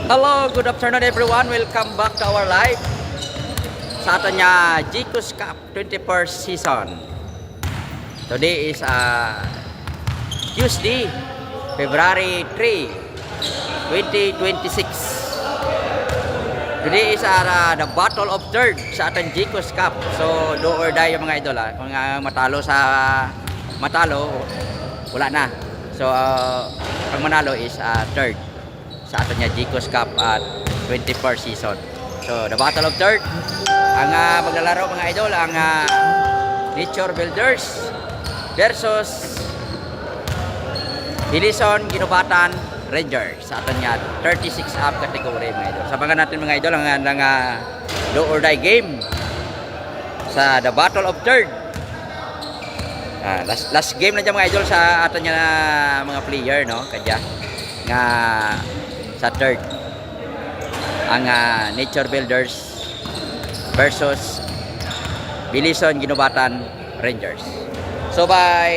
Hello, good afternoon everyone. Welcome back to our live sa aton nga GCUS Cup 21st season. Today is Tuesday, February 3, 2026. Today is the battle of third sa aton GCUS Cup. So do or die yung mga idol. Kung matalo, wala na. So ang manalo is third sa aton nga GCUS Cup at 21st season. So the battle of third, ang maglalaro mga idol, ang Nature Builders versus Bilison Ginobatan Rangers sa aton nga 36 up category mga idol. Sabangan natin mga idol ang do or die game sa the battle of third. Last game na dyan mga idol sa aton nga mga player, no? Kadya nga sa third ang Nature Builders versus Bilison Ginobatan Rangers. So by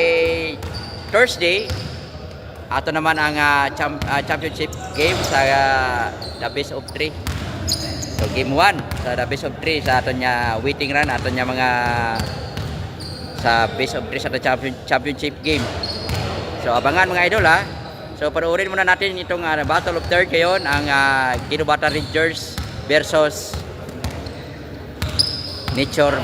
Thursday ato naman ang championship game sa the best of 3. So game 1 sa the best of 3 sa aton nga waiting run, aton nga mga sa best of 3 sa the championship game. So abangan mga idol ha. So panoorin muna natin itong battle of third ngayon, ang Ginobatan Rangers versus Nature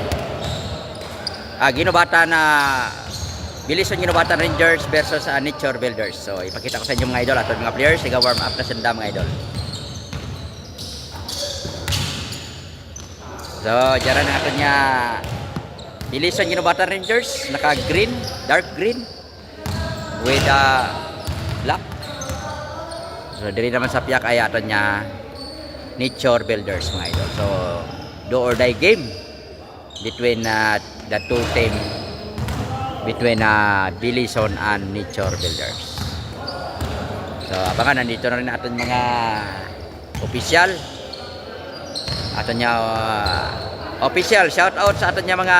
Bilison Ginobatan Rangers versus Nature Builders. So ipakita ko sa inyo mga idol at mga players, warm up na sanda mga idol. So diyan natin niya Bilison Ginobatan Rangers, naka green, dark green with black. So diri naman sa piyak ay aton nya Nature Builders mga idol. So do or die game between the two team, between Bilison and Nature Builders. So abangan, nandito na rin aton mga official, aton nya official, shout out sa aton nya mga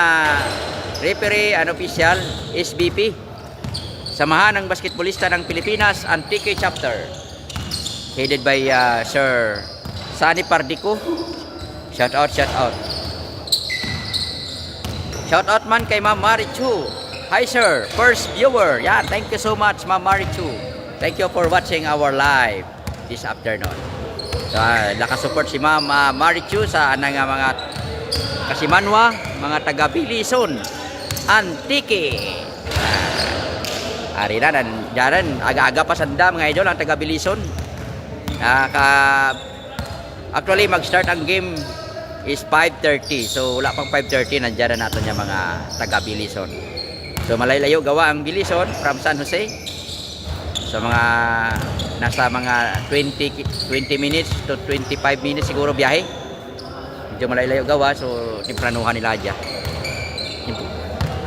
referee and official, SBP, Samahan ng Basketballista ng Pilipinas, Antique Chapter, headed by Sir Sani Pardico. Shout out. Shout out man kay Ma'am Marichu. Hi sir, first viewer. Yeah, thank you so much Ma'am Marichu. Thank you for watching our live this afternoon. So nakasupport si Ma'am Marichu sa anang mga kasimanwa, mga taga Bilison Antique. Ari na daran aga-aga pa sanda mga idol ang taga Bilison. Actually mag-start ang game is 5:30. So wala pang 5:30 nandiyan na natin yung mga taga Bilison. So malaylayo gawa ang Bilison from San Jose. So mga nasa mga 20 minutes to 25 minutes siguro biyahe. Medyo malaylayo gawa, so timpranuhan nila dyan.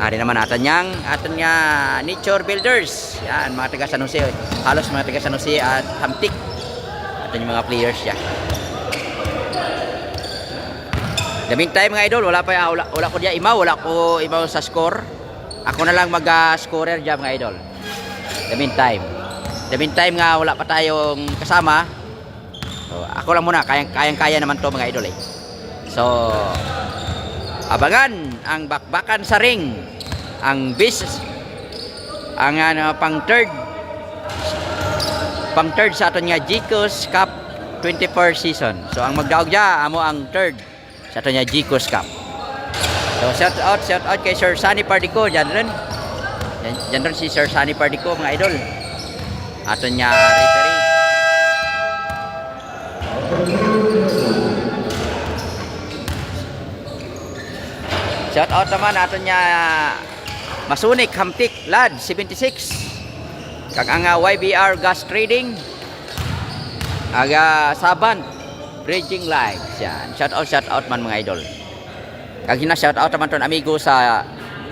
Ari naman natin aton nga Nature Builders. Yan, mga taga San Jose. Halos mga taga San Jose at Hamtik. Aton yung mga players yan. The meantime mga idol, wala ko diya imaw, wala ko imaw sa score. Ako na lang mag-scorer diyan mga idol. The meantime nga wala pa tayong kasama. So, ako lang muna, kayang-kaya naman to mga idol eh. So abangan ang bakbakan sa ring, ang pang third sa aton nga GCUS Cup 21st season. So ang magdaog diya amo ang third sa aton nga GCUS Cup. So shout out kay Sir Sani Pardico. Diyan rin si Sir Sani Pardico mga idol, aton nga referee. Shout out naman aton nya Masunik Hamtik Lad 76 kag ang YBR Gas Trading, aga Saban Bridging Lights. Yan, shout out man mga idol. Kag shout out naman ton amigo sa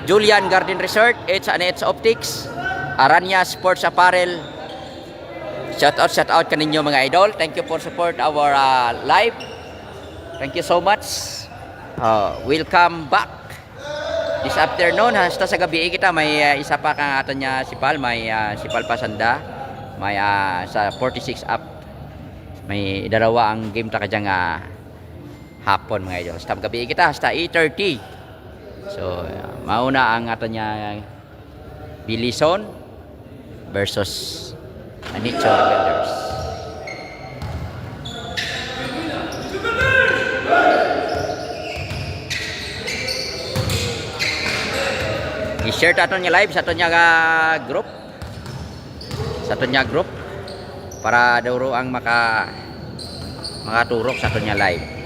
Julian Garden Resort, H&H Optics, Aranya Sports Apparel. Shout out kaninyo mga idol. Thank you for support our live. Thank you so much. Welcome back this afternoon. Hasta sa gabi kita may isa pa kang aton nya sipal, may sipal pasanda, may sa 46 up May dalawa ang game ta kadya nga hapon mga idol. Hasta gabi kita hasta 8:30. So mauna ang ato niya Bilison versus Nature Builders. I-share ta ato niya live sa ato niya group. Sa ato niya group para duro ang makaturok sa ato niya live.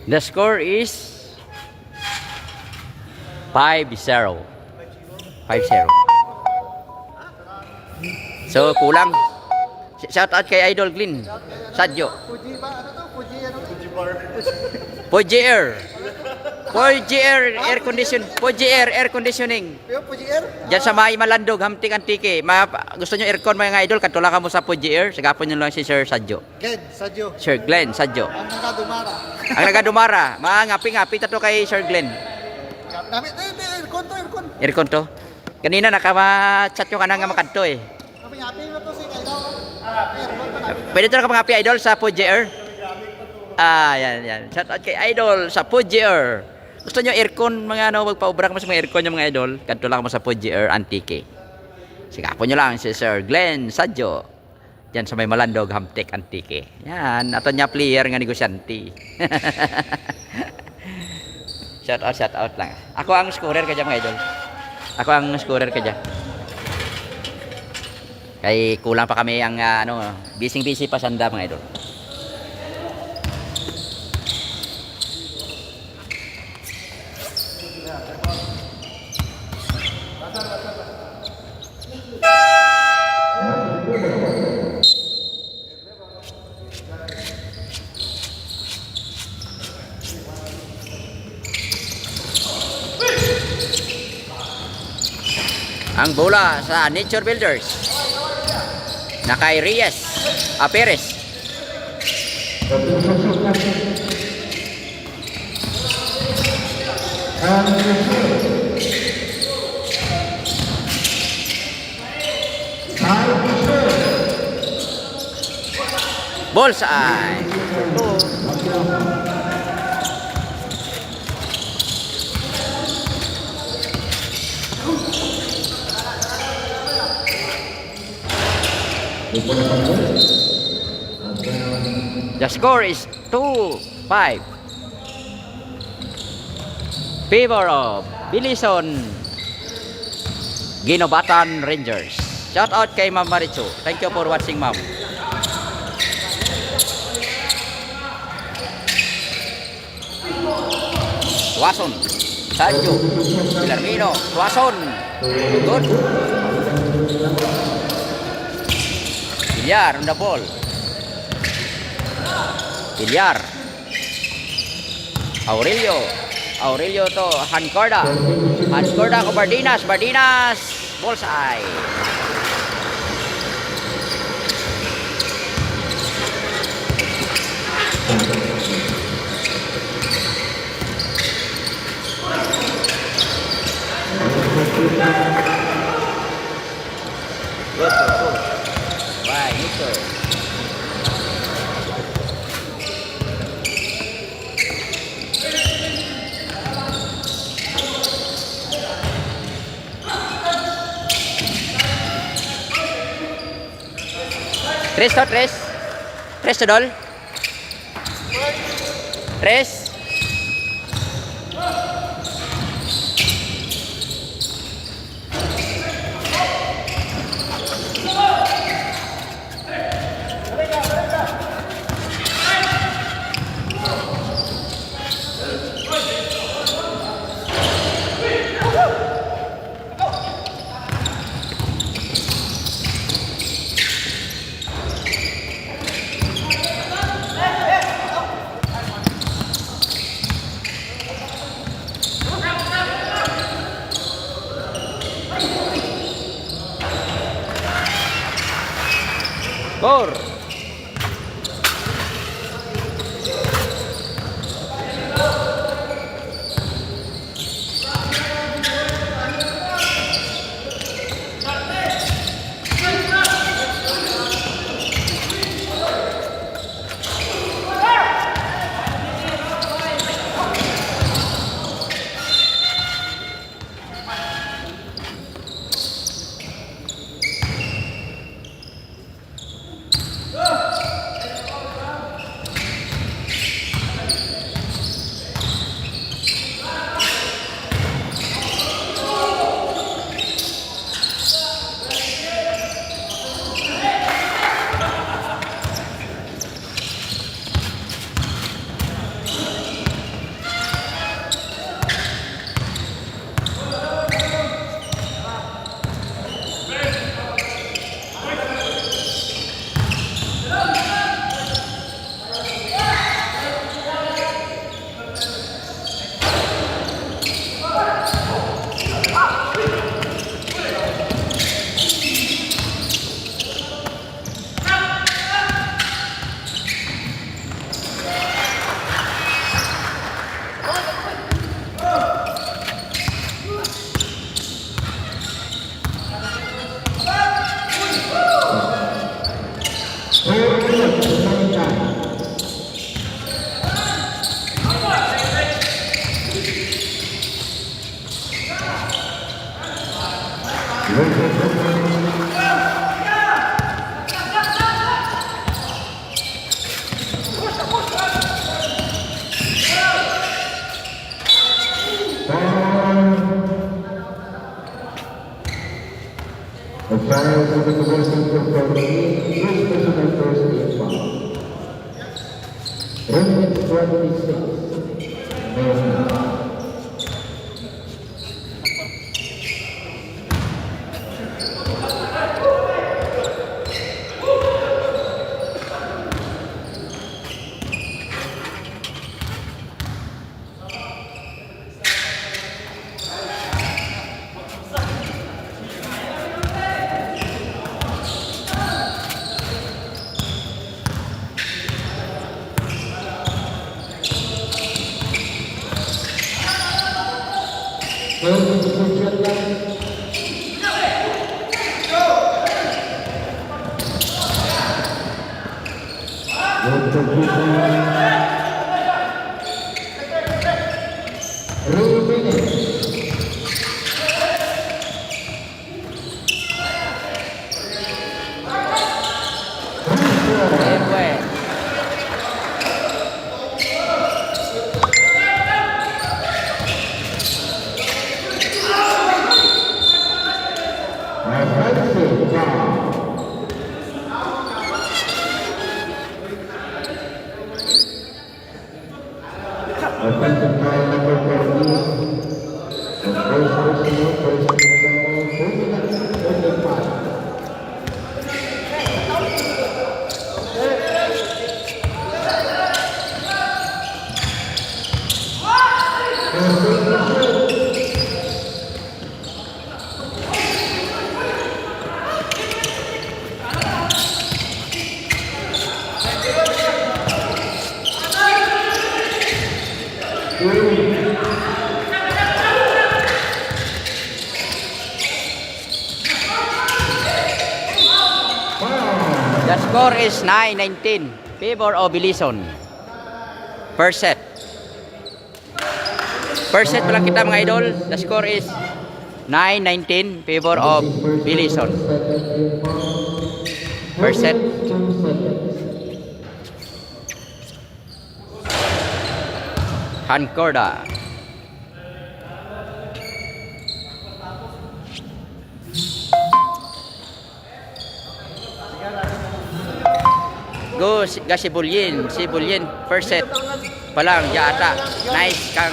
The score is 5-0. 5-0. So kulang. Shout out kay Idol Glenn Sadyo. Fuji ba? Ano to? Fuji ano? Fuji bar. Fuji Air. Fuji Air air condition. Fuji Air air conditioning. Yung Fuji Air? Diyan sa May Malandog, Hamtik Antike. Gusto nyo aircon mga idol, katula ka mo sa Fuji Air. Sagapon nyo lang si Sir Sadyo. Glenn, Sadyo. Sir Glenn Sadyo. Ang nakadumara. Ang nagadumara. Mga ngapi-ngapi tato kay Sir Glenn. Dami, aircon to, aircon. Aircon to. Kanina nakama-chat yung kanang nga makadto eh. Kapi-kapi mo to si Kailaw. Aircon to namin. Pwede to nakapangapi idol sa Fuji Air. Yan. Shout out kay Idol sa Fuji Air. Gusto nyo aircon, mga ano, magpa-ubrak mo sa mga aircon yung mga idol. Kanto lang mo sa Fuji Air Antique. Sigapon nyo lang si Sir Glenn Sadyo. Diyan sa May Malandog, Hamtik Antique. Yan, ato niya player nga negosyante. Shout out lang. Ako ang scorer ka dyan mga idol. Ako ang scorer ka dyan. Kay kulang pa kami ang busy pa sanda mga idol. Ang bola sa Nature Builders na kay Reyes Perez. Bullseye. The score is 2-5. Favor of Bilison Ginobatan Rangers. Shout out kay Ma'am Marichu. Thank you for watching, Ma'am. Tuason, Sadyo, Pilarmino, Tuason. Good. Villar on the ball. Villar. Aurelio to Hancorda ko Bardinas. Bullseye. Good. Right, Nico. Tres to, tres. Tres to, Dol. Tres. Score. The trials of the Western Property, first personal first aid foul. Round 26. Mason. Offensive foul number 14. The first personal foul, 35. The score is 9-19. Favor of Bilison. First set. First set pa lang kita mga idol. The score is 9-19. Favor of Bilison. First set. 2 seconds. Hancorda. Go Sibulyin. Sibulyin. First set. Palang yata. Nice kang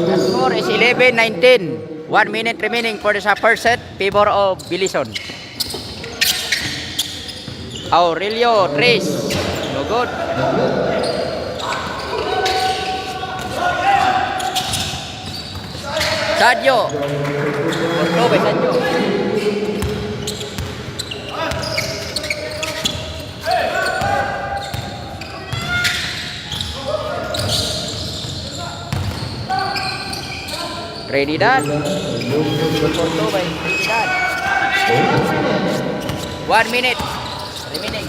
the score is 11-19. 1 minute remaining for the first set. Favor of Bilison. Aurelio Trace. No good. Sadio. Control by Sadio. Trinidad. Control by Trinidad. 1 minute remaining.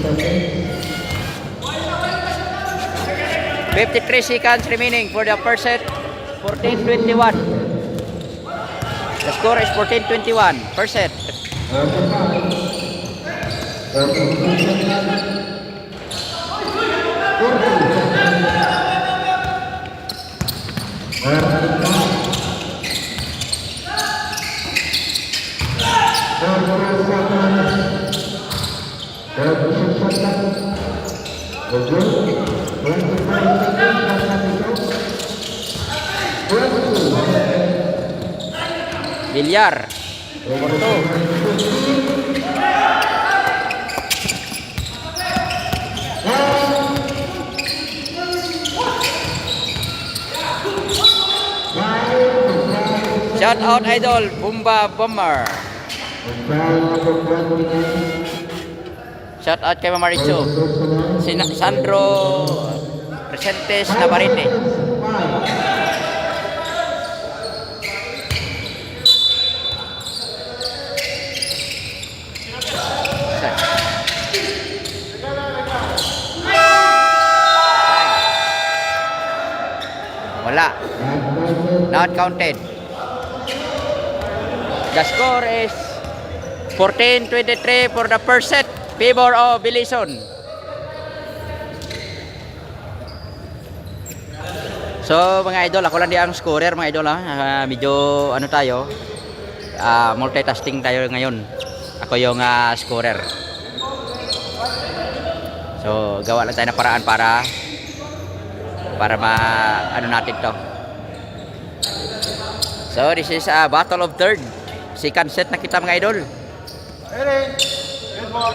seconds. 53 seconds remaining for the first set. 14-21. The score is 14-21. First set. Villar. Porto. Shout out idol Bumba Bomber. Shout out kay Mamaricho. Sandro Presentes Navarrete. Wala. Not counted. The score is 14-23 for the first set. Favor of Bilison. So mga idol, ako lang di ang scorer mga idol ha. Medyo ano tayo, multitasking tayo ngayon. Ako yung scorer. So gawa lang tayo ng paraan para ano natin to. So this is a battle of third. Second set na kita mga idol. Ready? Good ball.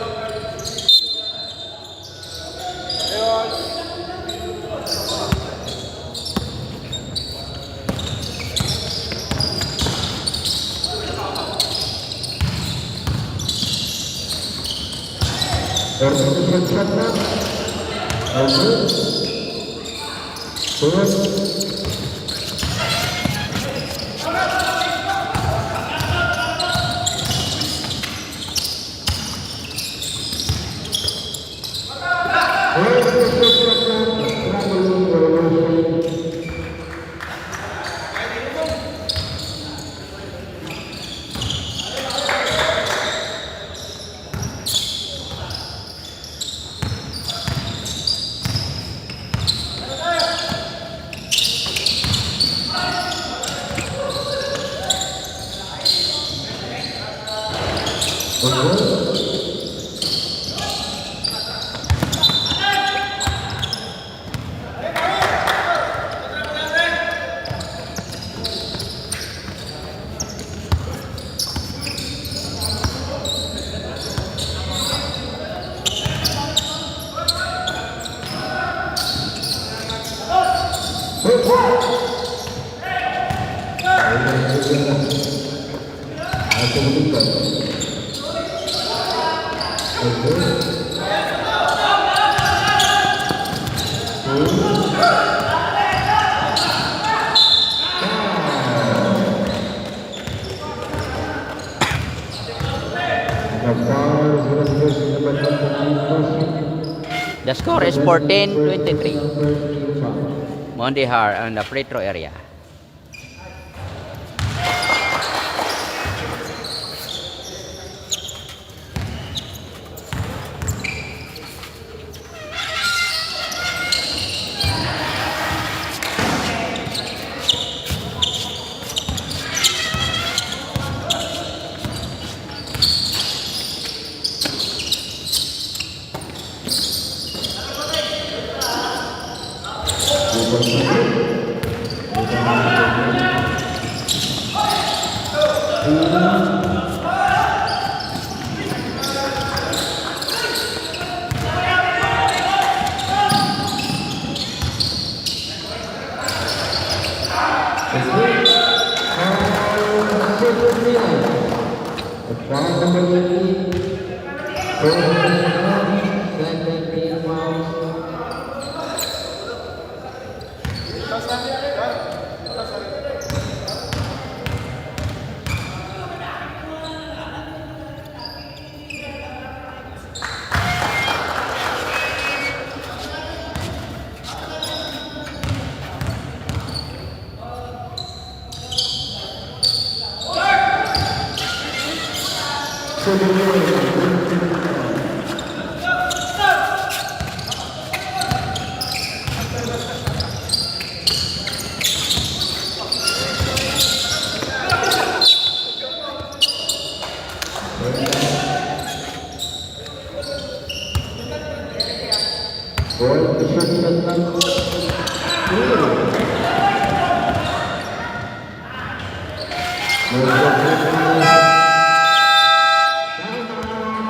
The score is 14-23. Mondihar on the free throw area.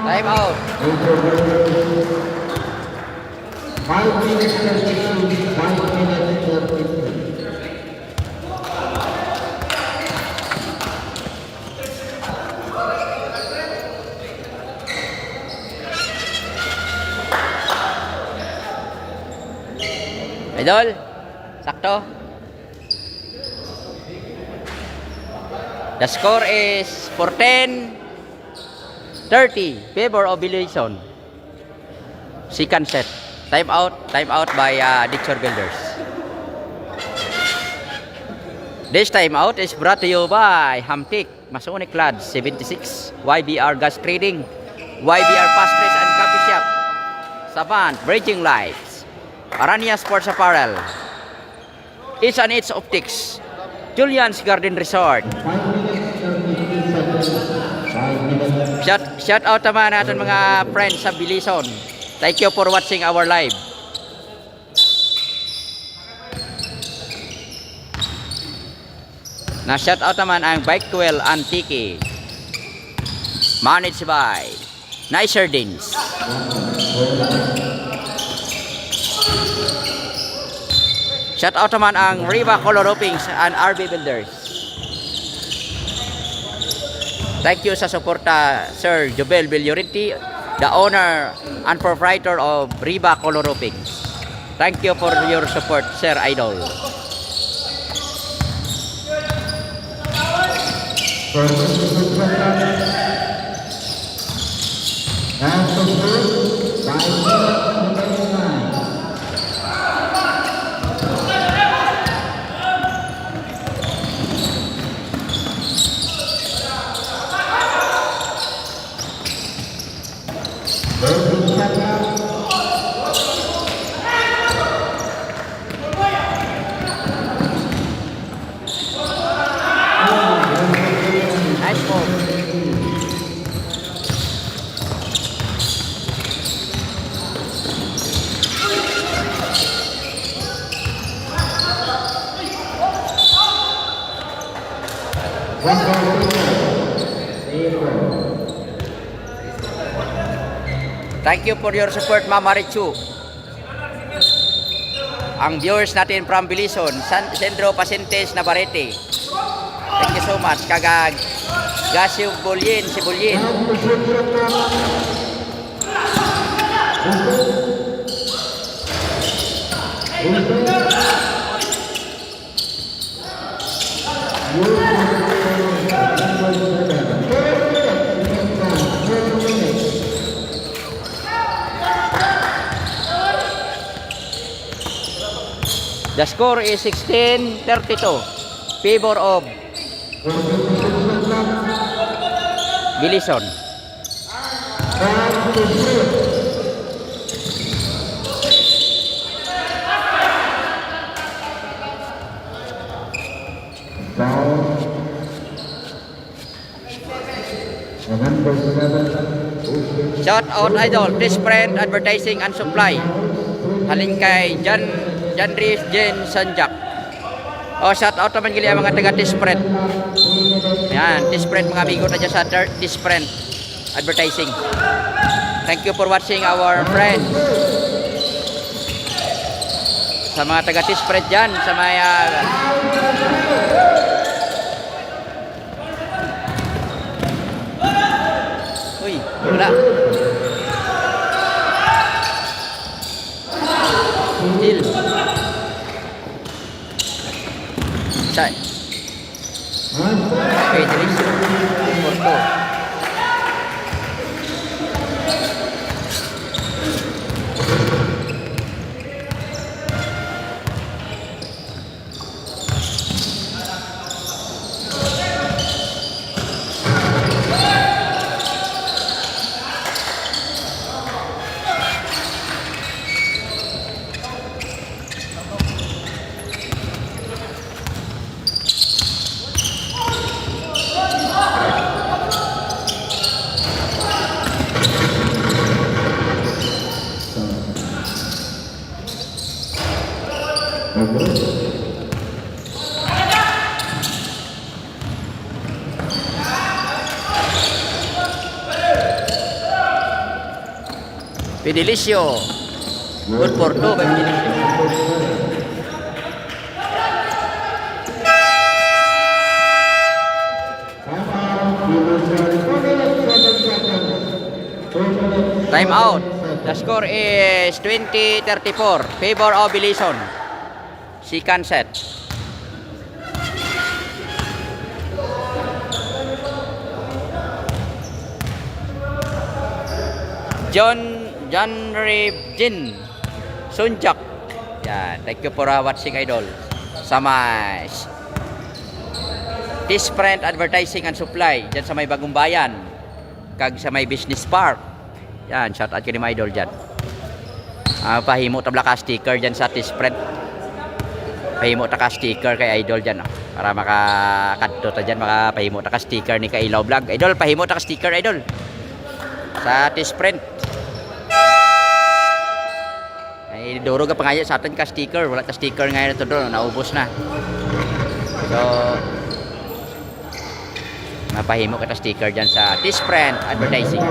Time out. 5 minutes 32, 5 minutes 33. Idol, sakto. The score is 14-30, favor of Billison. Second set. Time out by Dixon Builders. This time out is brought to you by Hamtik, Masonic Lodge 76, YBR Gas Trading, YBR Pastries and Coffee Shop, Savant Bridging Lights, Arania Sports Apparel, It's and It's Optics, Julian's Garden Resort. 5 minutes 33 seconds. 5 minutes. Shout out naman natin mga friends sa Billison. Thank you for watching our live. Na shout out naman ang Bike Twel Antique. Managed by Nicer Dins. Shout out naman ang Riva Color Roofings and RB Builders. Thank you sa suporta Sir Jobel Villorenti, the owner and proprietor of Riva Color Roofings. Thank you for your support, Sir Idol. Nice ball. Thank you for your support, Mama Richu. Ang viewers natin from Billison, Sandro Pacientes Navarrete. Thank you so much. Kagag Gasio Bulyin, si Bulyin. The score is 16-32. Favor of Bilison. Shout out idol, this friend advertising and supply. Halin kay Jan Rees Jen Sanjak. Oh, shout out naman gili ang mga taga Tisprent. Yan, Tisprent mga amigo na dyan sa Tisprent advertising. Thank you for watching our friends. Sa mga taga Tisprent dyan, sa mga uy, wala. Hill. Say. Okay, Delisio. Porto. Fidelisio. Good for two by Fidelisio. Time out. The score is 20-34. Favor of Bilison. Second set. John Revjin Sunjak. Yan, thank you for watching idol. Sama Tisprent Advertising and Supply dyan sa may Bagong Bayan kag sa may Business Park. Yan, shout out kini mga idol dyan. Pahimo tabla ka sticker dyan sa Tisprent. Pahimo ta ka sticker kay idol dyan, no? Para makakadto ta dyan, makapahimo ta ka sticker ni Kailaw Vlog. Idol, pahimo ta ka sticker idol sa Tisprent. Ay durog ka pangaya sa atin ka sticker, wala ka sticker ngayon ito doon, naubos na. So mapahimo ka ta sticker dyan sa Tisprent Advertising.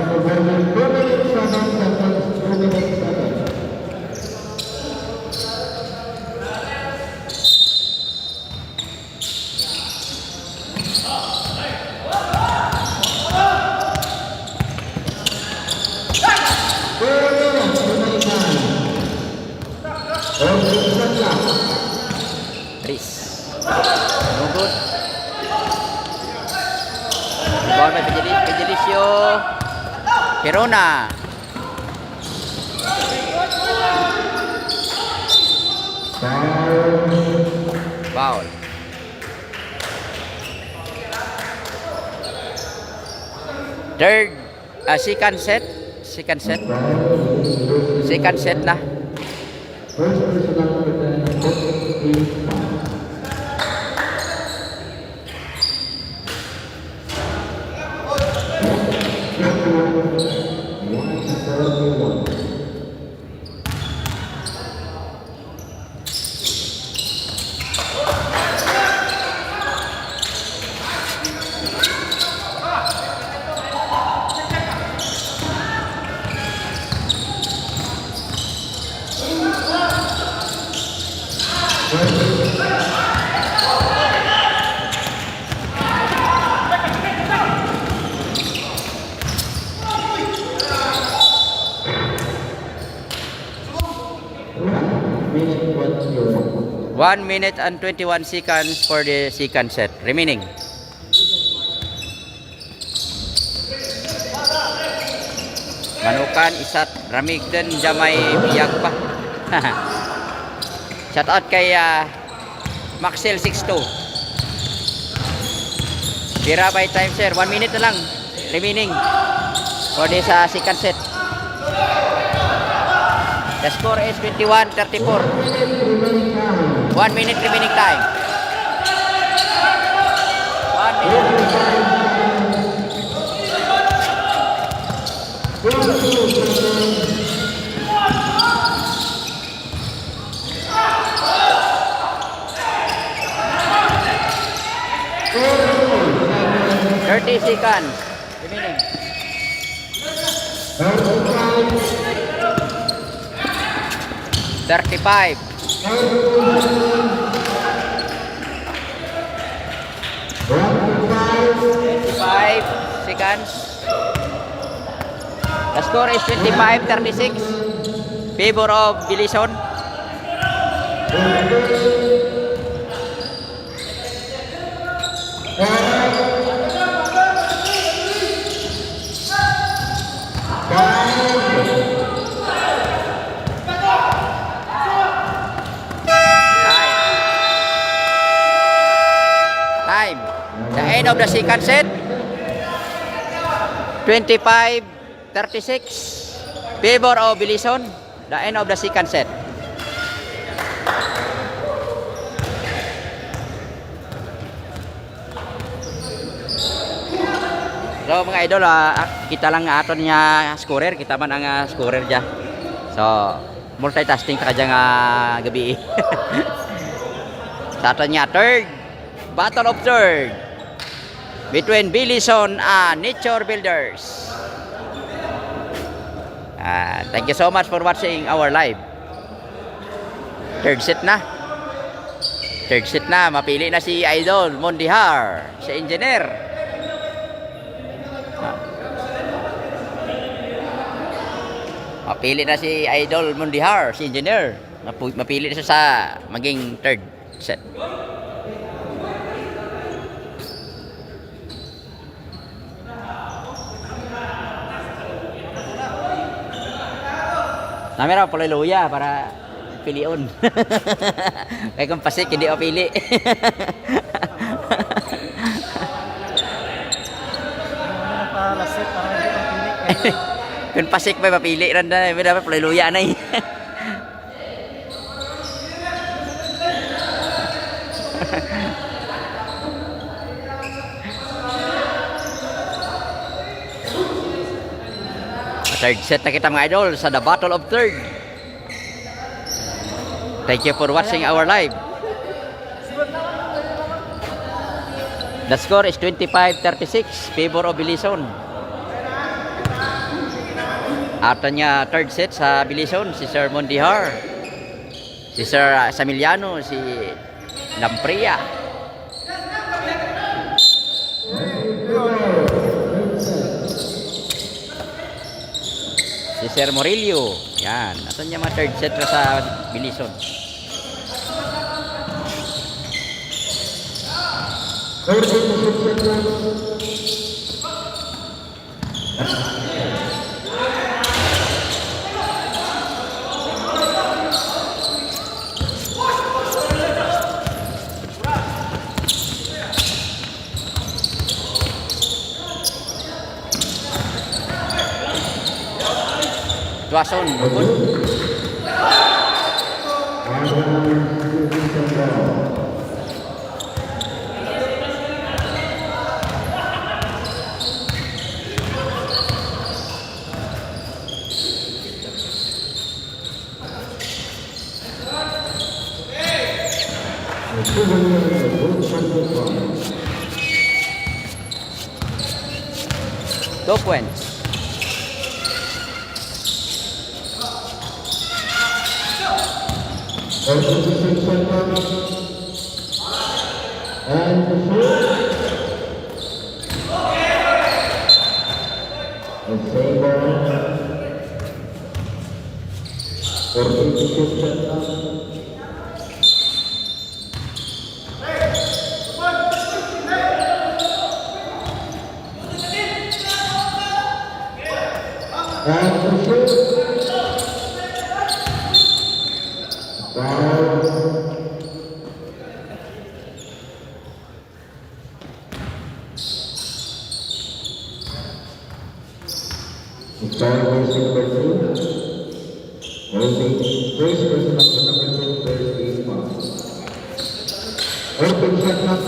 Chris. No good. Ball by Fidelisio. Perona. Foul. Third, second set. Second set. Second set na. First personal 1 minute and 21 seconds for the second set remaining. Manukan isat ramigden jamay biyag pa. Shout out kay Maxel 62. Tira by time sir, 1 minute na lang remaining for this second set. The score is 21-34. 1 minute remaining time. 1 minute. Thirty seconds remaining. 35. 25 seconds. The score is 25-36. Favor of Bilison. Time. The end of the second set. 25-36. Favor of Bilison. The end of the second set. So mga idol, kita lang aton niya scorer, kita man ang scorer dyan. So multitasking ta kadya nga gabi. Sa aton niya third, battle of third between Bilison and Nature Builders. Thank you so much for watching our live. Third set na. Third set na, mapili na si Idol Mondihar, si engineer. Mapili na si Idol Mondihar, si engineer. Mapili na siya sa maging third set. Namira pala luya para piliun. Kaya kung pasik, hindi ako pili. Napalasit para hindi ang pili. Kung pasik may mapili rin na, may dapat pala luya na eh. Third set na kita mga idol sa The Battle of Third. Thank you for watching our live. The score is 25-36 favor of Bilison. Ato niya third set sa Bilison, si Sir Mondihar, si Sir Samiliano, si Lampria, si Sir Morillo. Yan, ato niya mga third set na sa Bilison. Tuason, bukod. Two points. And the shoot. And same ball. 46 seconds. And to shoot. Foul. The foul is number 2. Holding first person of number 2, first is foul. Open shot clock.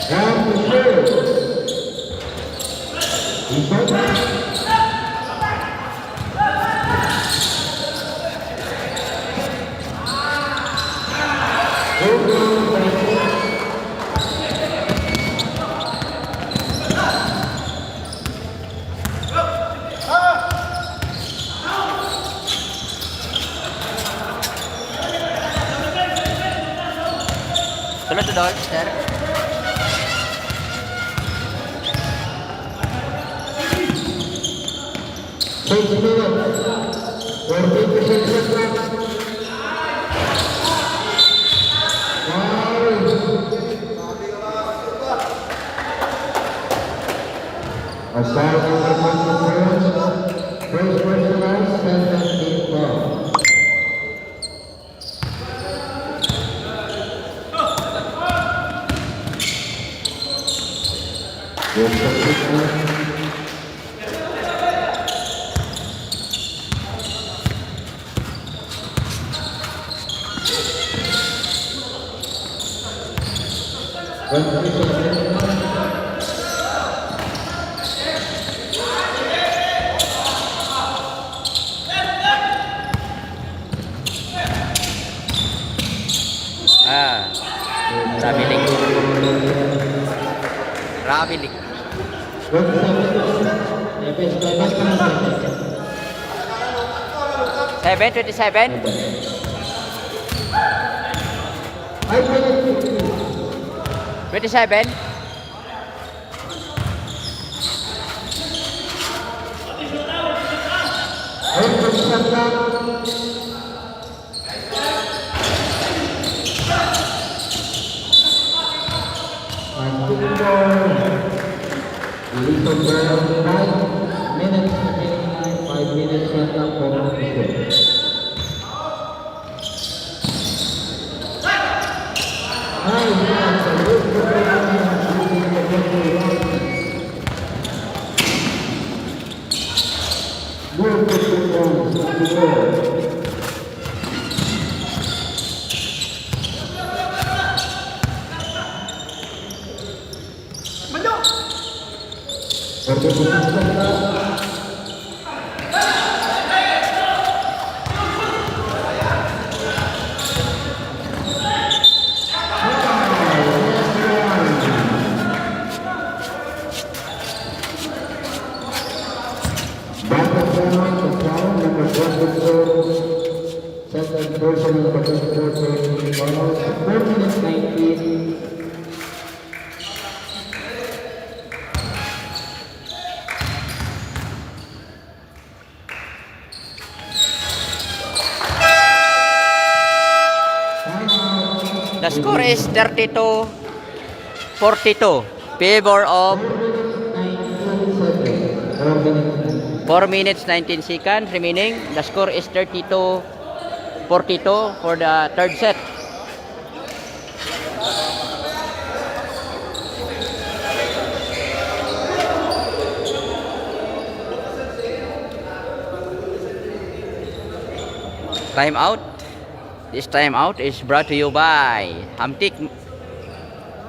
And to shoot. Rebound. Sunod-sunod, sir. Six minutes. 40% shot clock. Foul. A foul on the first personal, second team foul. Yes, sir. Ah, Rabilik. Rabilik. 7:27. 27. Second person of the 4 minutes 19. The score is 32-42. Favor of 4 minutes 19 seconds remaining. The score is 32-42 for the third set. Time out. This time out is brought to you by Hamtik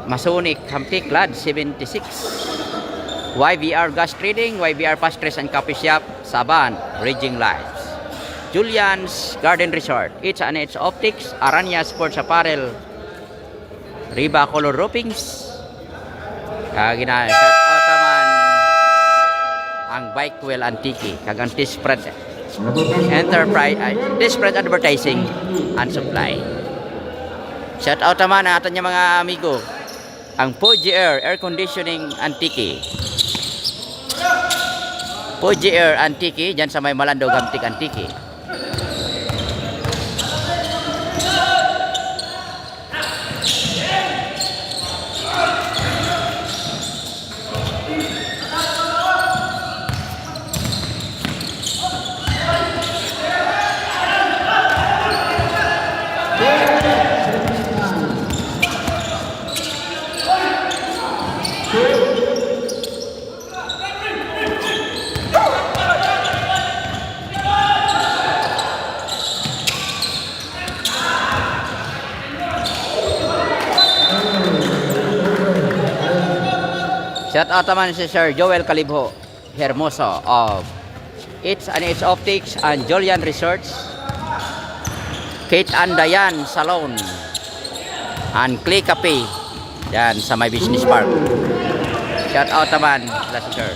Masonic Hamtik Lad 76, YVR Gas Trading, YVR Pastries and Coffee Shop, Saban, Raging Lights, Julian's Garden Resort, It's and It's Optics, Aranya Sports Apparel, Riba Color Roofings, shout out naman ang Bike Wheel Antique, kagang T-Spread Enterprise, T-Spread Advertising and Supply. Shout out naman ang ating mga amigo, ang Fuji Air Conditioning Antique, Fuji Air Antique dyan sa may Malandog Hamtik Antique. Shout out naman si Sir Joel Calibho Hermoso of It's and It's Optics and Julian Research, Kate and Diane Salon, and Clay Cafe yan sa my business park. Shout out naman sila si Sir.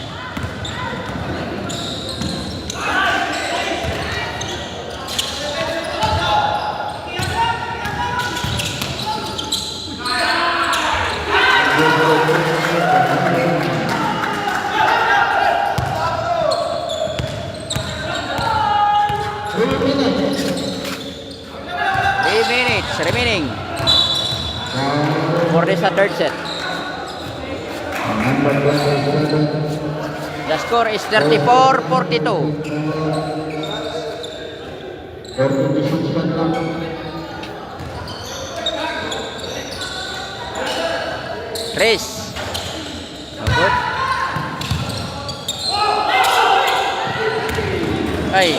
Remaining for this third set. The score is 34-42. Chris. Good. Ay.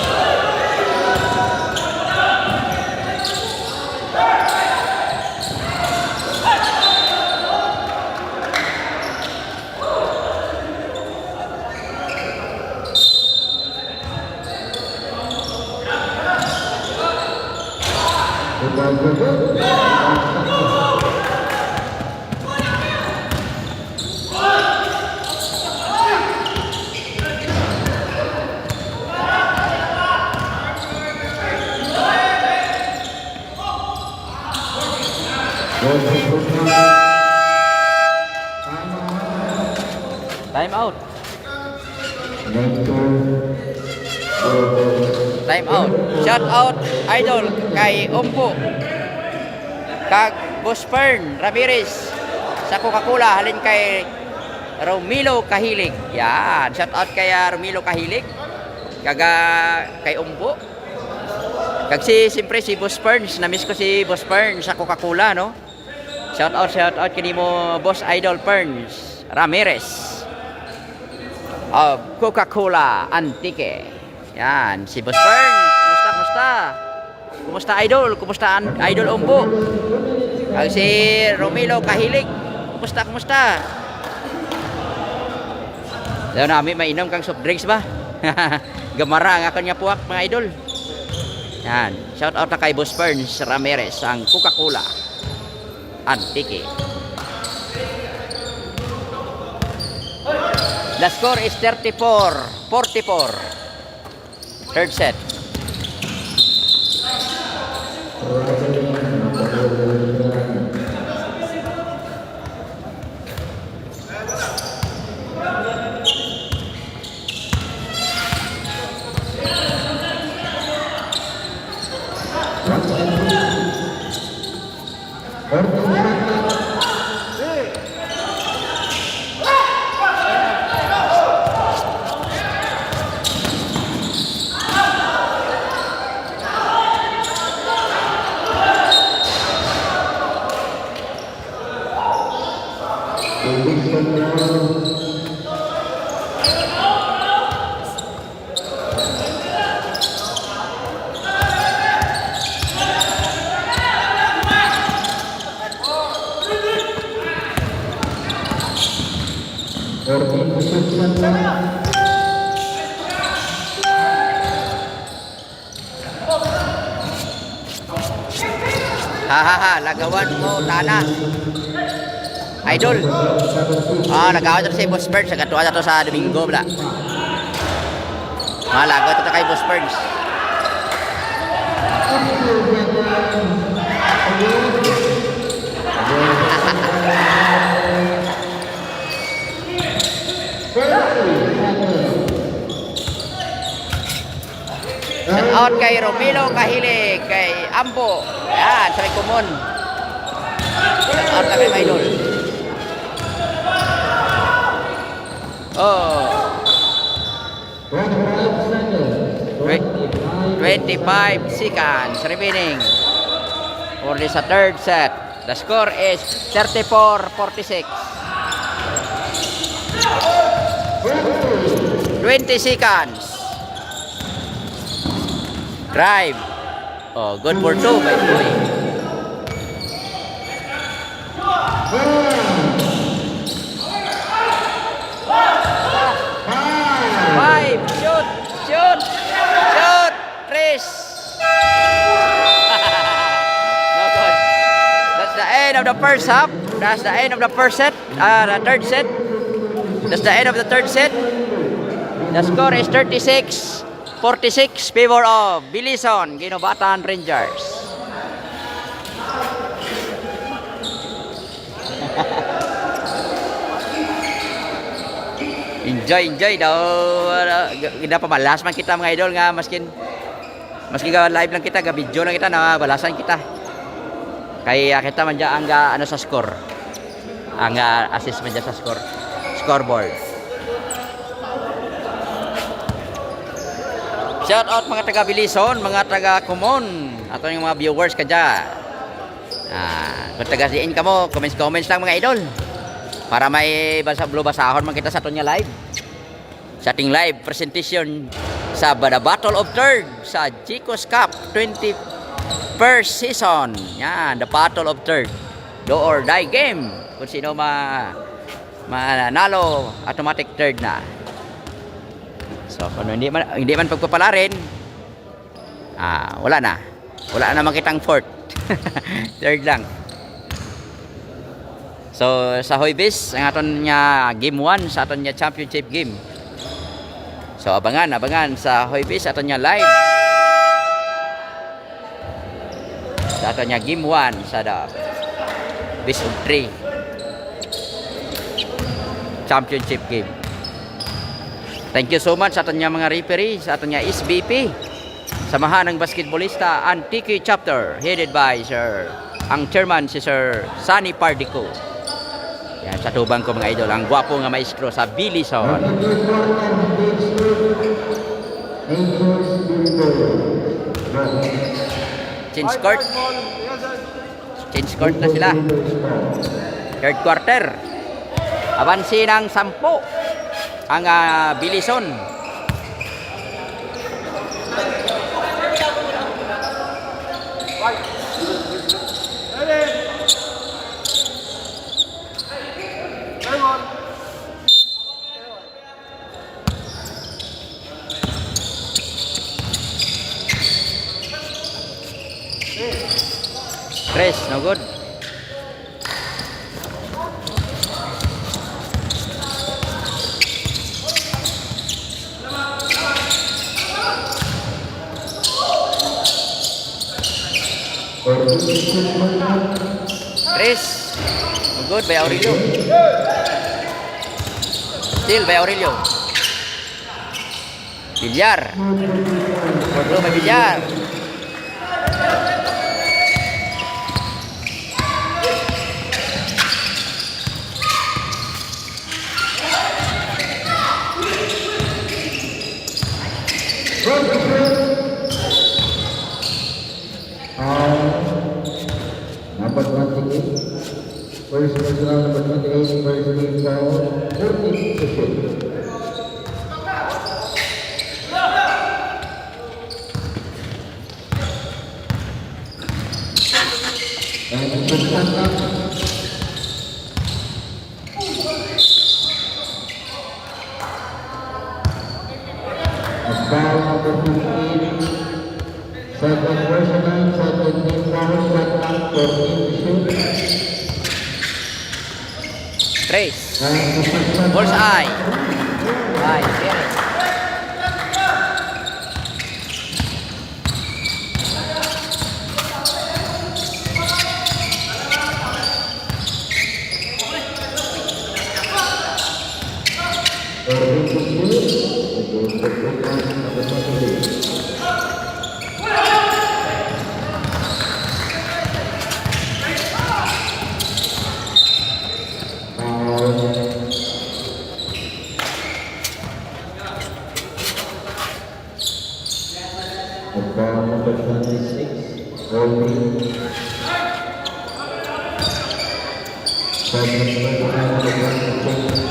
Time out. Time out. Shout out idol kay Umpo, kag Boss Fern Ramirez sa Coca-Cola, halin kay Romilo Kahilig. Yan, shout out kay Romilo Kahilig, kag kay Umpo, kag siyempre si Boss Fern. Na-miss ko si Boss Fern sa Coca-Cola, no? Shout out kini mo Boss Idol Ferns Ramirez of Coca-Cola Antique. Yan, si Boss Fern. Kumusta idol? Kumusta idol Umbo? Ang si Romilo Kahilig. Kumusta? Daw namin mainom kang soft drinks ba? Gamara ang kanya puwak mga idol. Yan, shout out na kay Boss Fern Ramirez ang Coca-Cola Antique. The score is 34-44. Third set. Lagawan mo tana idol. Lagawan ito si Boss Burns. Nagatuwa na ito sa Domingo bla. Lagawan ito kay Boss Burns. Shout out kay Romilo Kahilig, kay Ambo. Yan, sa may kumon. Shout out kami mga idol. 25 seconds remaining for this third set. The score is 34-46. 20 seconds. Drive. Oh, good for 2 by Boy. Five. Shoot. Shoot. Shoot. Chris. No good. That's the end of the first half. That's the end of the first set. The third set. That's the end of the third set. The score is 36-46 favor of Bilison, Ginobatan Rangers. Enjoy daw. Gina pamalas man kita mga idol nga maski live lang kita, ga video lang kita na balasan kita. Kay kita man ang ano sa score. Ang assist man sa scoreboard. Shout out mga taga Bilison, mga taga Kumon, ato yung mga viewers ka dyan. Kung taga siin ka mo, comments lang mga idol. Para may basahon man kita sa ato niya live. Sa ating live presentation sa The Battle of Third sa Chicos Cup 21st season. Yan, The Battle of Third. Do or die game. Kung sino manalo, automatic third na. So, kung hindi man pagpapalarin, wala na. Wala na makitang fourth. Third lang. So, sa Hoybis, ang aton niya game 1 sa aton niya championship game. So, abangan sa Hoybis, aton niya live. Sa aton niya game 1 sa the best of 3 championship game. Thank you so much sa aton niya mga referee, sa aton niya SBP. Samahan ng basketballista Antique chapter headed by ang chairman si Sir Sunny Pardico. Yan, sa tubang ko mga idol, ang gwapo nga maestro sa Bilison. Change court na sila. Third quarter. Abansi ng 10 ang Bilison. Chris, no good. Chris, no good by Aurelio. Still by Aurelio. Villar. Porto by Villar. Number 28, first personal number 28, first team foul, 14 to 6. And the foul number 15, second personal, second team foul, shot clock 14 to 6. Chris. Bullseye. Nice. Yes. Number 26, holding. Second personal, number 26,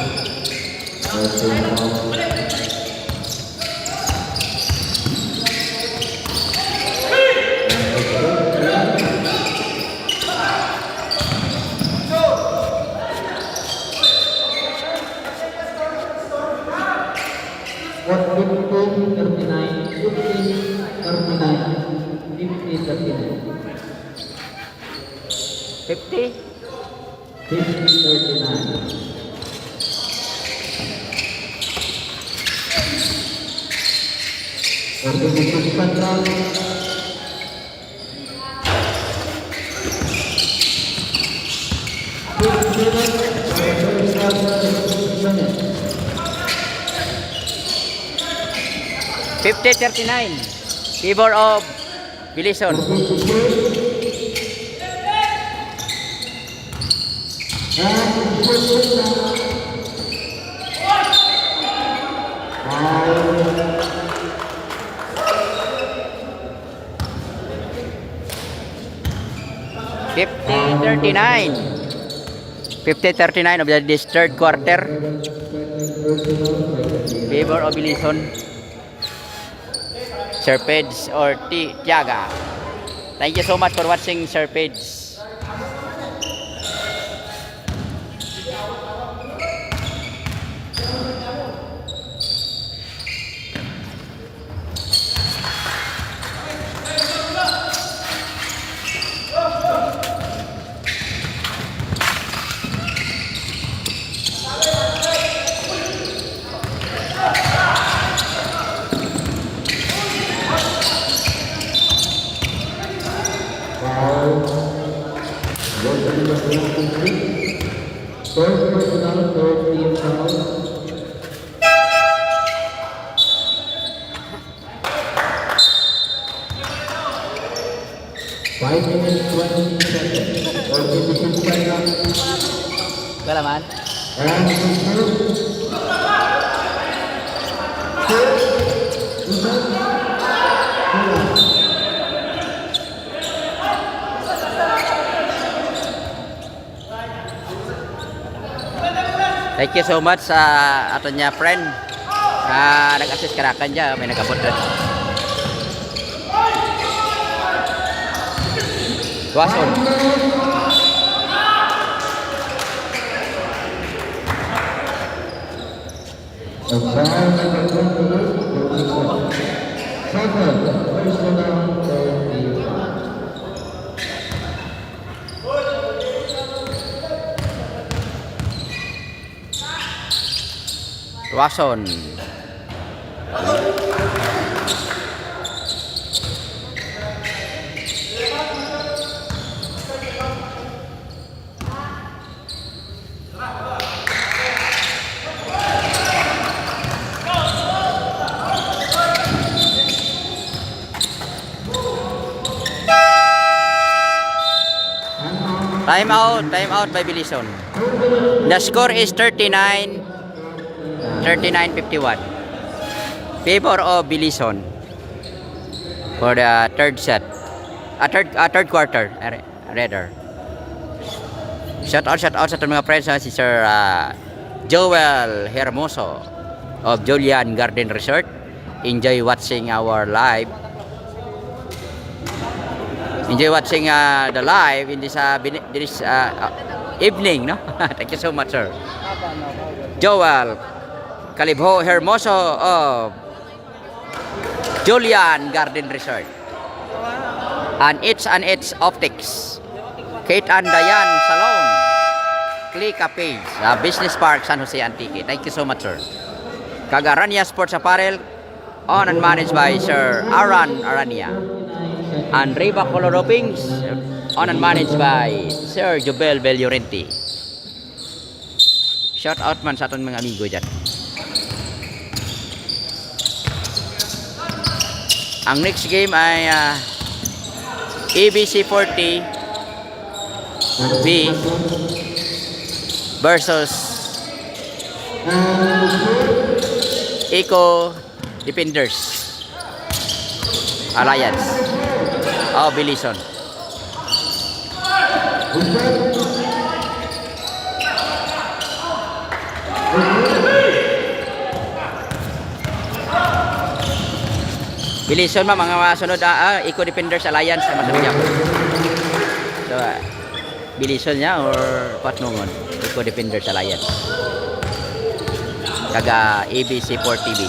50. 50-39. Organisasi round. Fifty 39. Favor of Bilison. Fifty 39. 50-39 of this third quarter. Favor of Bilison. Sir Peds or Tiaga. Thank you so much for watching, Sir Peds. First personal, third team foul. Five minutes, 20 seconds. For division final. Kalaman. And Thank you so much sa aton niya friend na nag-assist karakan niya, may nagabot rin. Wason. the foul number 28, second personal, third team foul. Wason. Time out by Bilison. The score is 39-51. Favor of Bilison for the third set. Third quarter rather. Shout out sa mga friends si Sir Joel Hermoso of Julian Garden Resort. Enjoy watching our live. Enjoy watching the live in this evening, no? Thank you so much, sir. Joel Calibho Hermoso of Julian Garden Resort. And It's Optics. Kate and Diane Salon. Click a page. Business Park, San Jose Antique. Thank you so much, sir. Kagarania Sports Apparel, owned and managed by Sir Aran Arania. And Reba Color Ropings, owned and managed by Sir Jubel Bellurenti. Shout out man sa aton mga amigo dyan. Ang next game ay ABC 40 B versus Eco Defenders Alliance. Bilison. Bilison mga sunod Eco Defenders Alliance na masabi niya. So, Bilison niya or Patnungon? Eco Defenders Alliance. Kaga ABC 4 TV.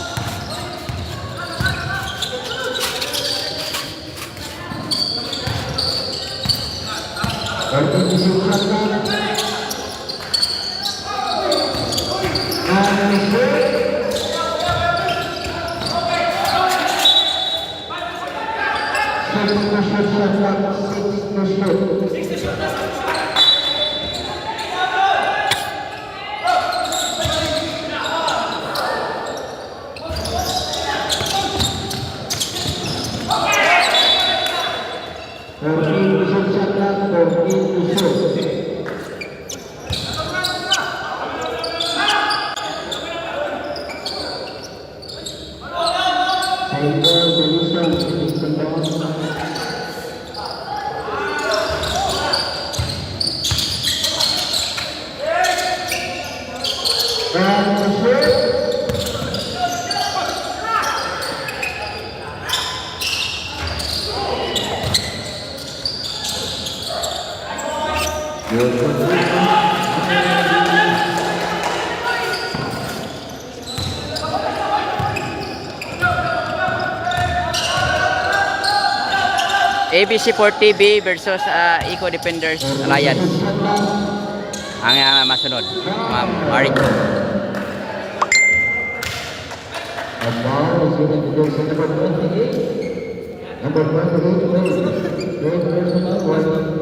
ABC4TV versus Eco Defenders Alliance. Ang masunod, Marik. And now is going to go to number 28. Number 28, great personal one.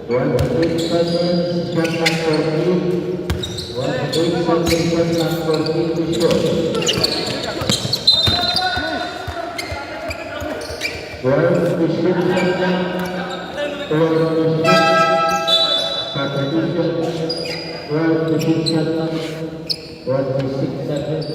1-8 seconds, shot clock 14. 1-8 seconds, shot clock 14 to shoot. 12 to shoot, shot clock. 12 to shoot. Substitution. 12 to shoot, shot clock. 1 to 6 seconds.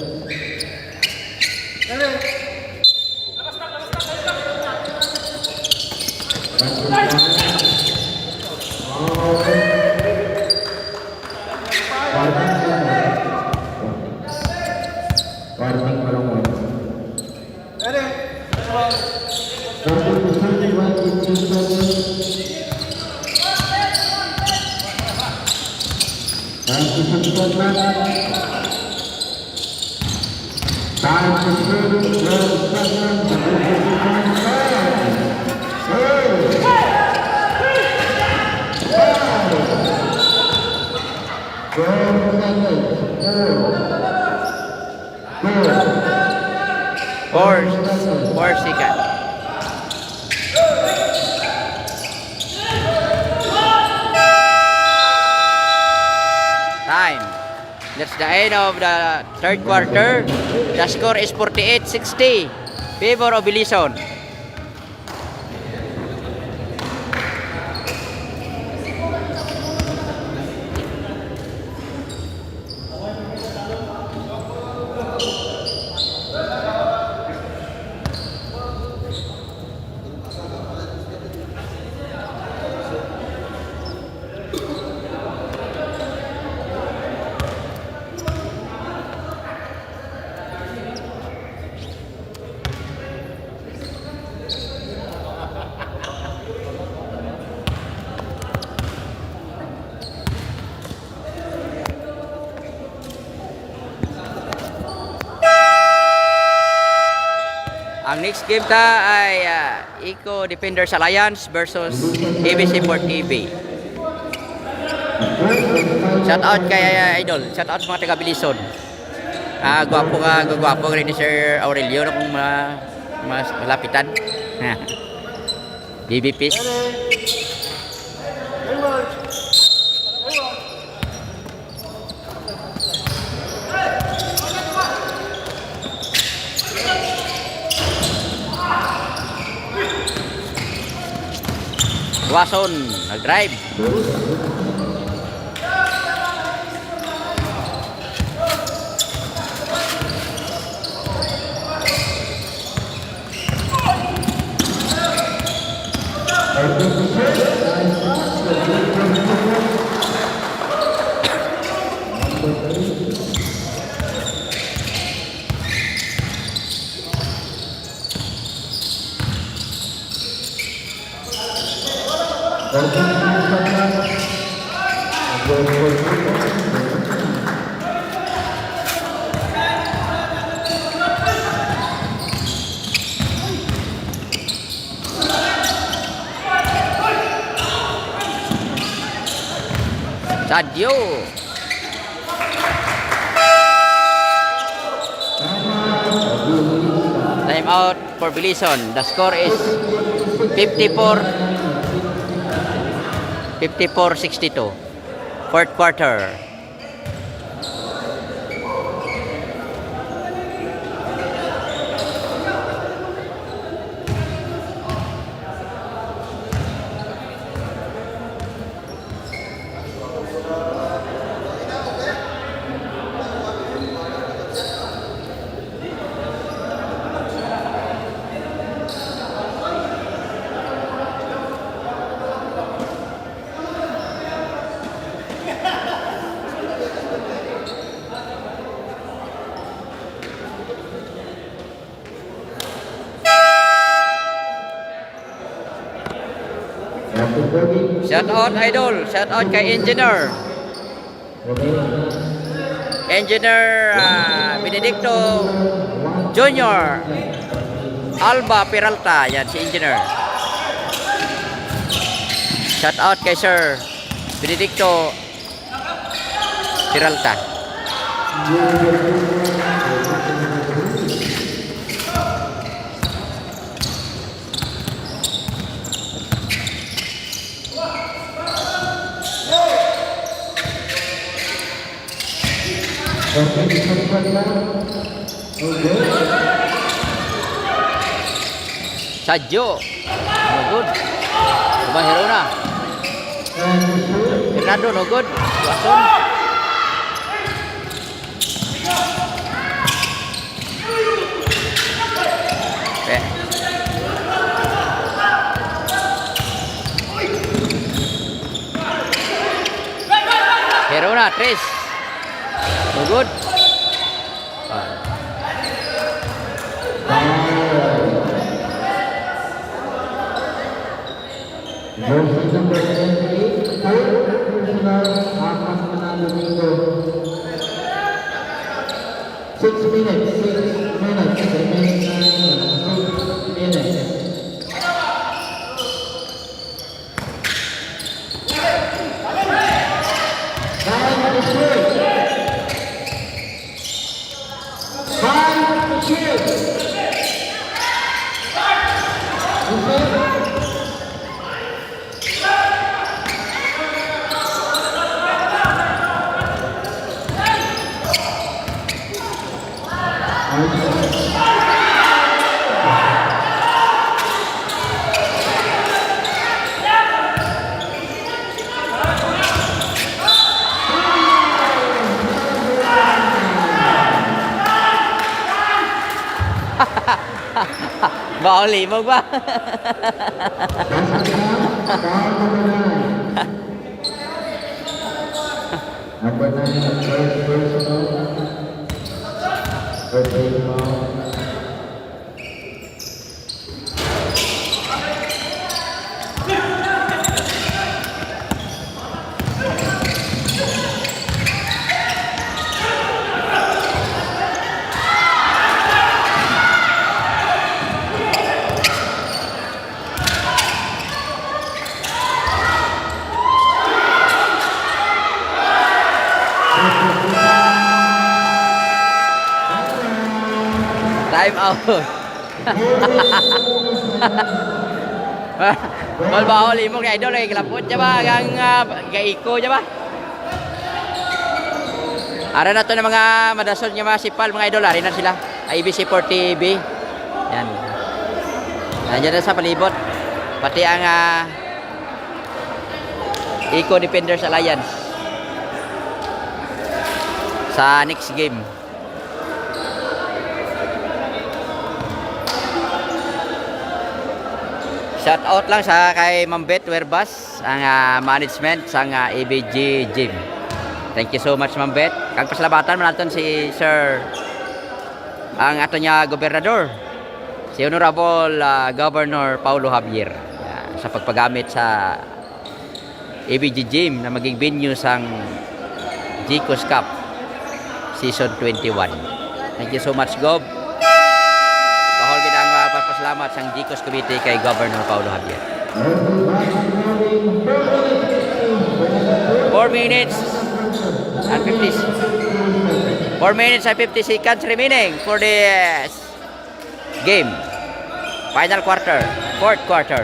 Four seconds. Time. That's the end of the third quarter. The score is 48-60. Favor of Billison. Ang next game ta ay Eco Defenders Alliance versus ABC Sport TV. Shout out kay Idol. Shout out sa mga taga Billison. Gwapo rin ni Sir Aurelio na kung mas malapitan. BBPs. Wason nag-drive. Sadio. Time out for Billison. The score is 54-62. Fourth quarter. Shout out Idol, shout out kay Engineer. Engineer Benedicto Junior Alba Peralta, yan si Engineer. Shout out kay Sir Benedicto Peralta. Sadyo. No good. Bahero na. Fernando, no good. Watson. Okay. Hero na, Tris. No good. Versus number 28, third personal, Akas Manalo dito. 6 minutes, 6 minutes, remaining time, 6 minutes. Time to shoot. Time to shoot. Bawal limog ba? Number 9, first personal. First personal. Time out. Bal bawal limog ni idol kay kelapot siya ba gang gaiko siya ba? Ara na to ng mga madasol nga mga sipal mga idol, ari na sila. IBC 40B. Yan. Nandiyan na sa palibot. Pati ang Eco Defenders Alliance sa next game. Shout out lang sa kay Ma'am Beth Werbas, ang management sa ABG Gym. Thank you so much Ma'am Beth. Kang pasalamatan man naton si Sir ang ato niya gobernador, si Honorable Governor Paulo Javier, sa pagpagamit sa ABG Gym na maging venue sang GCOS Cup Season 21. Thank you so much Gob. Kahol gid ang papasalamat sang GCOS Committee kay Governor Paulo Javier. 4 minutes and 50 seconds remaining for the game. Final quarter, fourth quarter.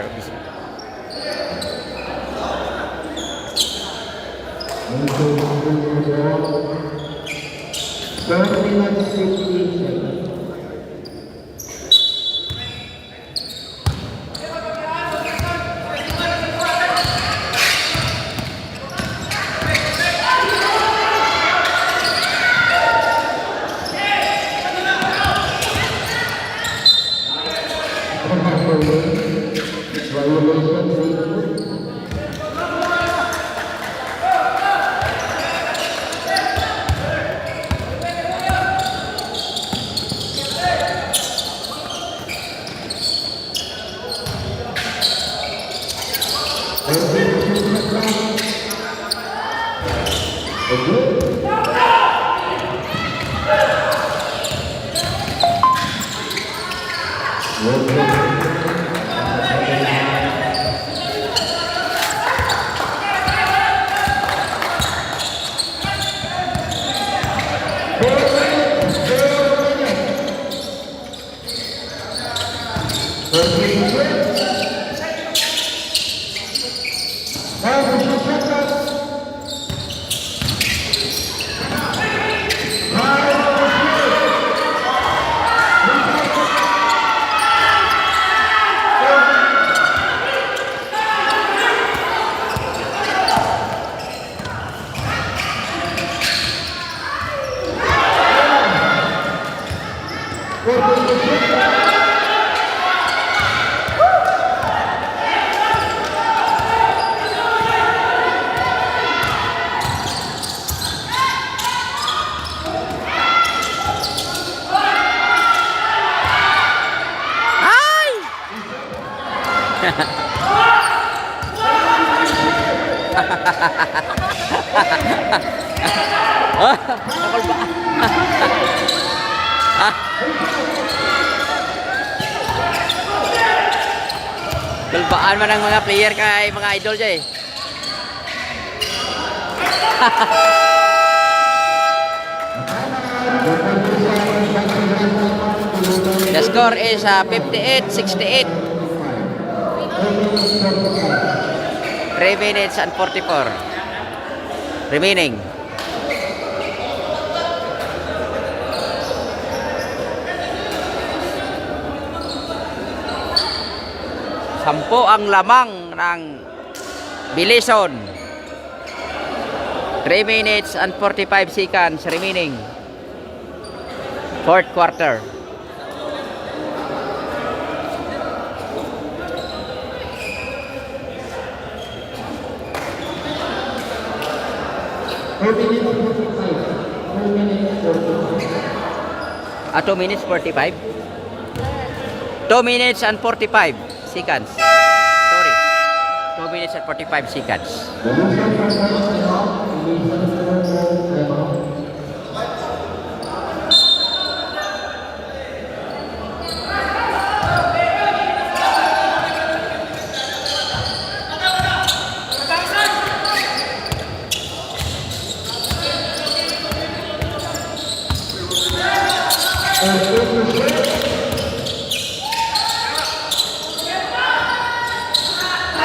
Ah, nakalba. Ah. Kalbaan man ang mga player kay mga idol dyan eh. The score is 58-68. 3 minutes and 44 remaining. Sampo ang lamang ng Bilison. 3 minutes and 45 seconds remaining. Fourth quarter. Ah, 2 minutes 45? 2 minutes and 45 seconds. Sorry. 2 minutes and 45 seconds.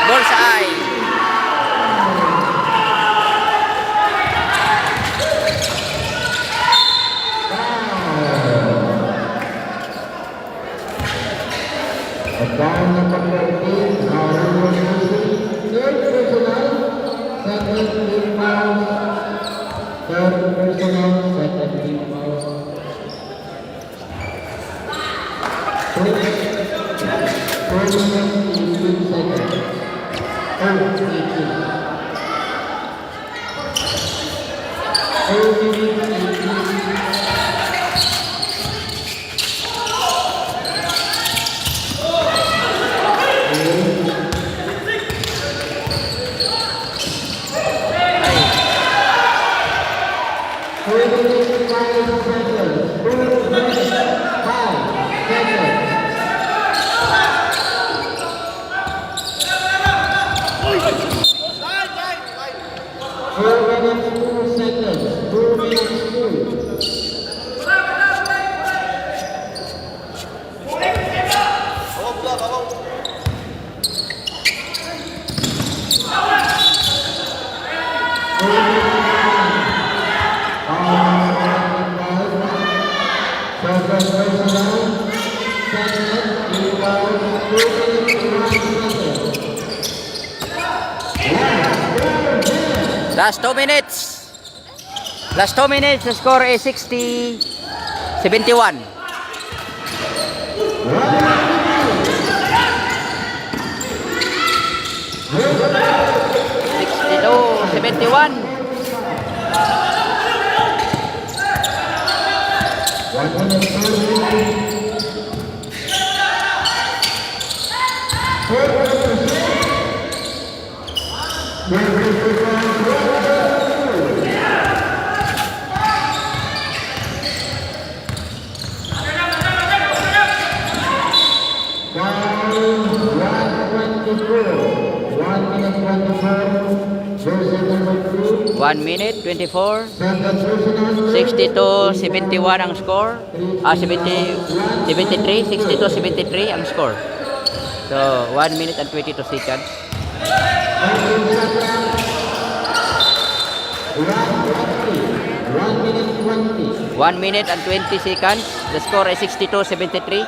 Bullseye. Down number 14, third personal, second team foul. Third personal, second team foul. 4 minutes, 18 seconds. 4 minutes, 18. Last 2 minutes. Last 2 minutes. The score is 60-71. 62-71. One minute 24. 62-71 ang score. 73, 62-73 ang score. So 1 minute and 22 seconds. 1 minute and 20 seconds. The score is 62-73.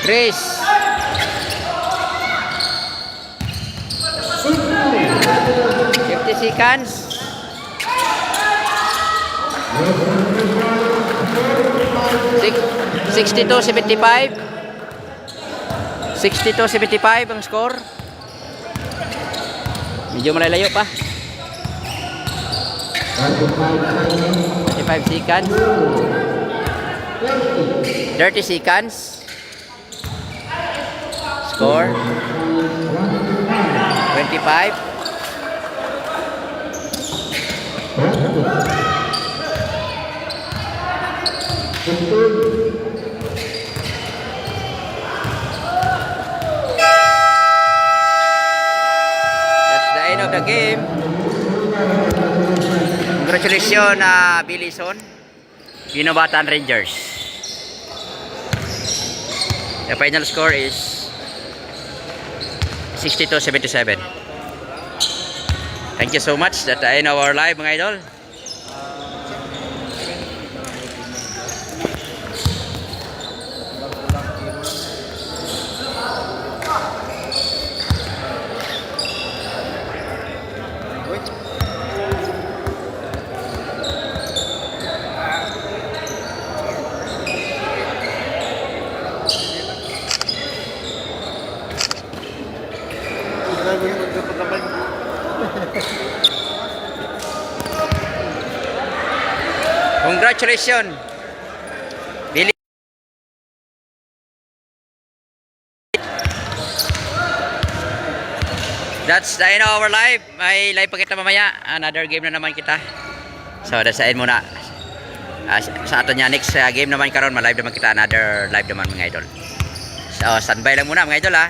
Chris. 50 seconds. 62-75. 62-75 ang score. Medyo malalayo pa. 45 seconds. 30 seconds. Score 25. That's the end of the game. Congratulations, Bilison, Ginobatan Rangers. The final score is 62-77. Thank you so much. That's the end of our live, mga idol. Congratulations, Billy. That's the end of our live. May live pa kita mamaya. Another game na naman kita. So, that's the end muna. Sa ato niya, next game naman karon, ma-live naman kita. Another live naman, mga idol. So, standby lang muna, mga idol, ha.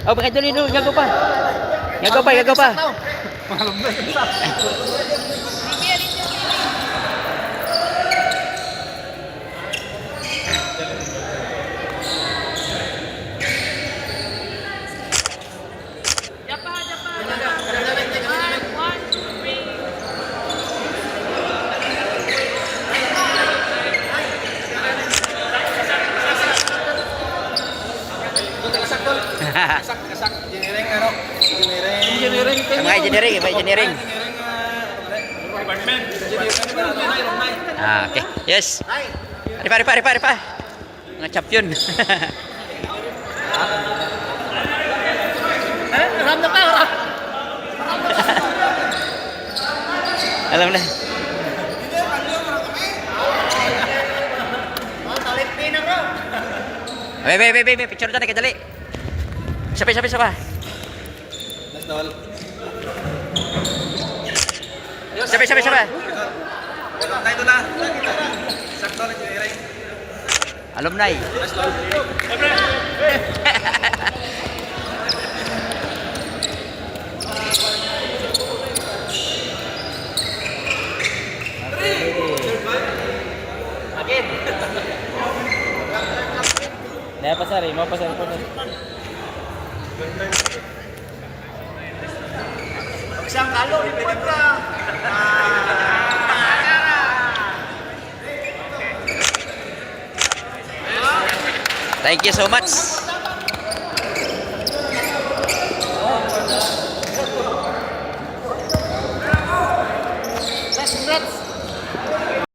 Oh, mga idol, ino, gago pa. Gago pa, gago pa. Mga engineering. Okay. Yes. Pare pa. Mga champion. Ram na pa, ram. Alam na. Talipin na, bro. Be, picture na kadali. Sabay. Nice doll. Sabay. Ito na. Sakto na engineering. Alumni. Nice doll. Again. Mau pasar po. Isang kalo, ipon ka. Thank you so much.